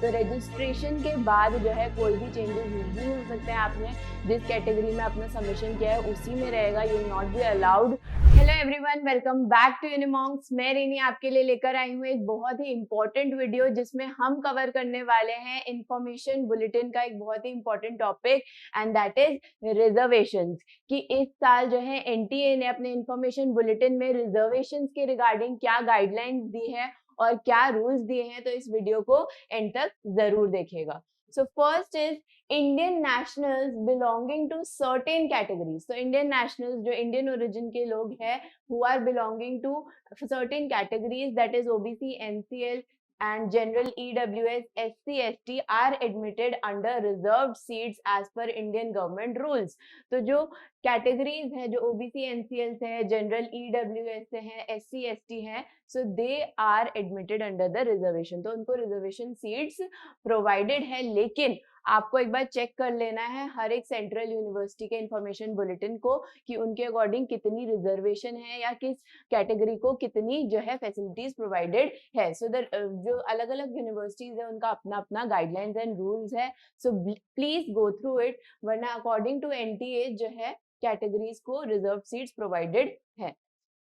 तो रजिस्ट्रेशन के बाद जो है कोई भी चेंजेस नहीं हो सकते हैं। आपने जिस कैटेगरी में अपना सबमिशन किया है उसी में रहेगा, you will not be allowed. Hello everyone, welcome back to Unimonks. मैं रेनी आपके लिए लेकर आई हूँ एक बहुत ही इंपॉर्टेंट वीडियो जिसमें हम कवर करने वाले हैं इंफॉर्मेशन बुलेटिन का एक बहुत ही important topic, and that is reservations. कि इस साल जो है एनटीए ने अपने इंफॉर्मेशन बुलेटिन में रिजर्वेशंस के रिगार्डिंग क्या गाइडलाइंस दी है और क्या रूल्स दिए हैं, तो इस वीडियो को एंड तक जरूर देखिएगा। So first is Indian nationals belonging to certain categories. तो इंडियन नेशनल्स जो इंडियन ओरिजिन के लोग हैं who are belonging to certain categories, that is OBC, NCL and general EWS, SC, ST are admitted under reserved seats as per Indian government rules। तो जो categories है, जो OBC NCL से है, जनरल ईडब्ल्यूएस से है, एससी एसटी है, so they are admitted under the reservation. तो उनको रिजर्वेशन सीट्स प्रोवाइडेड है, लेकिन आपको एक बार चेक कर लेना है हर एक सेंट्रल यूनिवर्सिटी के इंफॉर्मेशन बुलेटिन को कि उनके अकॉर्डिंग कितनी रिजर्वेशन है या किस कैटेगरी को कितनी जो है फैसिलिटीज प्रोवाइडेड है। सो जो अलग अलग यूनिवर्सिटीज है उनका अपना अपना गाइडलाइंस एंड रूल्स है, so please go through it, वरना अकॉर्डिंग टू एनटीए जो है कैटेगरीज को रिजर्व सीट्स प्रोवाइडेड है।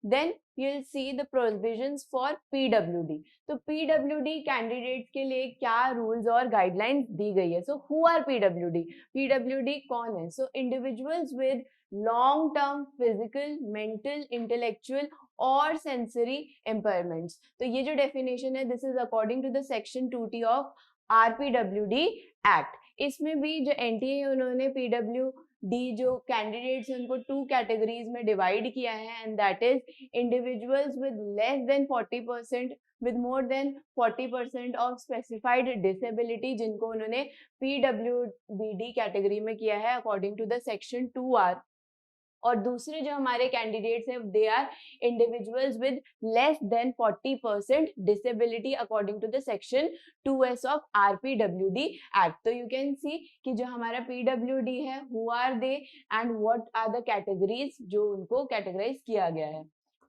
Then you'll see the provisions for PWD। तो PWD कैंडिडेट्स के लिए क्या रूल्स और गाइडलाइंस दी गई है। So who are PWD? PWD कौन है? So individuals with long term physical, mental, intellectual और सेंसरी इम्पेयरमेंट्स। तो ये जो डेफिनेशन है, this is according to the section 2T of RPWD एक्ट। इसमें भी जो एनटीए है उन्होंने PWD जो कैंडिडेट्स हैं उनको 2 कैटेगरीज में डिवाइड किया है, and that is individuals with less than 40%, with more than 40% of specified disability, जिनको उन्होंने PWBD कैटेगरी में किया है according to the section 2R। और दूसरे जो हमारे कैंडिडेट्स हैं they are individuals with less than 40% disability according to the section 2S of RPWD act. तो यू कैन सी कि जो हमारा PWD है who are they and what are the categories जो उनको कैटेगराइज किया गया है।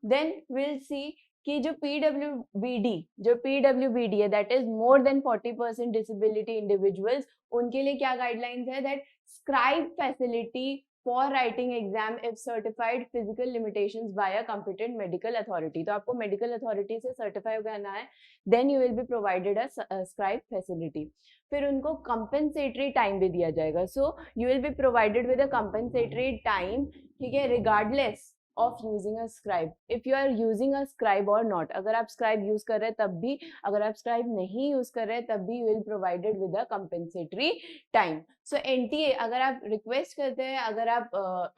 देन विल सी कि जो PWBD है that is more than 40% disability individuals, उनके लिए क्या गाइडलाइंस है, that scribe facility for writing exam if certified physical limitations by a competent medical authority। तो आपको medical authority से certify करना है, then you will be provided a scribe facility। फिर उनको compensatory time भी दिया जाएगा। So you will be provided with a compensatory time, ठीक है, regardless of using a scribe, if you are using a scribe or not। अगर आप scribe use कर रहे हैं तब भी, अगर आप scribe नहीं use कर रहे हैं तब भी you will provided with a compensatory time। So NTA अगर आप रिक्वेस्ट करते हैं, अगर आप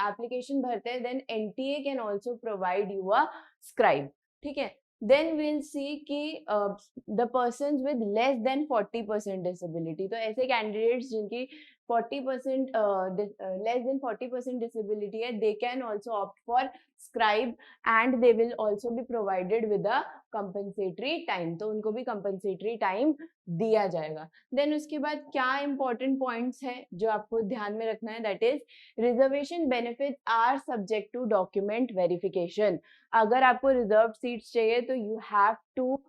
एप्लीकेशन भरते हैं, then NTA can also provide you a scribe, ठीक है। देन विल सी कि the persons with less than 40% disability, तो ऐसे कैंडिडेट्स जिनकी 40% लेस देन 40% डिसेबिलिटी है, they can also opt for scribe and they will also be provided with a compensatory time. तो उनको भी कंपनसेटरी टाइम दिया जाएगा। देन उसके बाद क्या इंपॉर्टेंट पॉइंट्स है जो आपको ध्यान में रखना है, that is reservation benefits are subject to document verification. अगर आपको रिजर्व सीट्स चाहिए तो you have to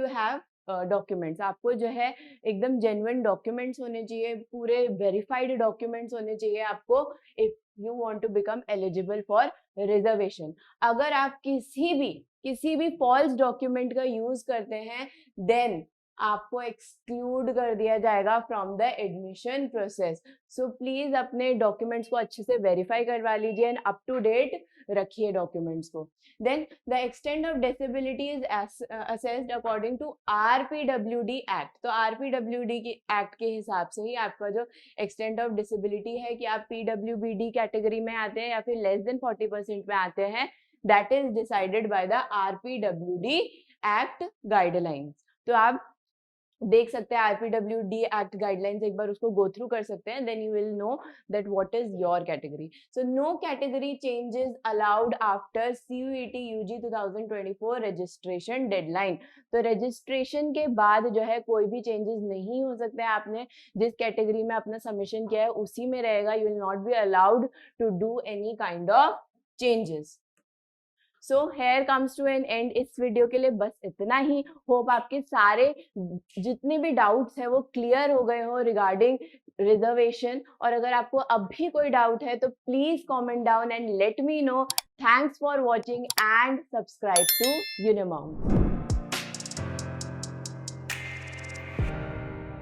have documents. आपको जो है एकदम जेन्युइन डॉक्यूमेंट्स होने चाहिए, पूरे वेरीफाइड डॉक्यूमेंट्स होने चाहिए आपको, if you want to become eligible for reservation. अगर आप किसी भी फॉल्स डॉक्यूमेंट का यूज करते हैं, देन आपको एक्सक्लूड कर दिया जाएगा from the admission process. So please अपने डॉक्यूमेंट्स को अच्छे से वेरीफाई करवा लीजिए एंड अप टू डेट रखिए डॉक्यूमेंट्स को। Then the extent of disability is assessed according to RPWD act. तो RPWD की एक्ट के हिसाब से ही आपका जो एक्सटेंट ऑफ डिसेबिलिटी है कि आप PWBD कैटेगरी में आते हैं या फिर लेस देन 40% में आते हैं, that is decided by the RPWD act guidelines. तो आप देख सकते हैं RPWD एक्ट गाइडलाइंस, एक बार उसको गो थ्रू कर सकते हैं, then you will know that what is your category. So no category changes allowed after CUET UG 2024 registration deadline. तो रजिस्ट्रेशन के बाद जो है कोई भी चेंजेस नहीं हो सकते हैं। आपने जिस कैटेगरी में अपना सबमिशन किया है उसी में रहेगा, you will not be allowed to do any kind of changes. So here comes to an end इस वीडियो के लिए बस इतना ही। होप आपके सारे जितने भी डाउट्स है वो क्लियर हो गए हो रिगार्डिंग रिजर्वेशन। और अगर आपको अब भी कोई डाउट है तो please comment down and let me know. Thanks for watching and subscribe to यूनिमॉन्क्स।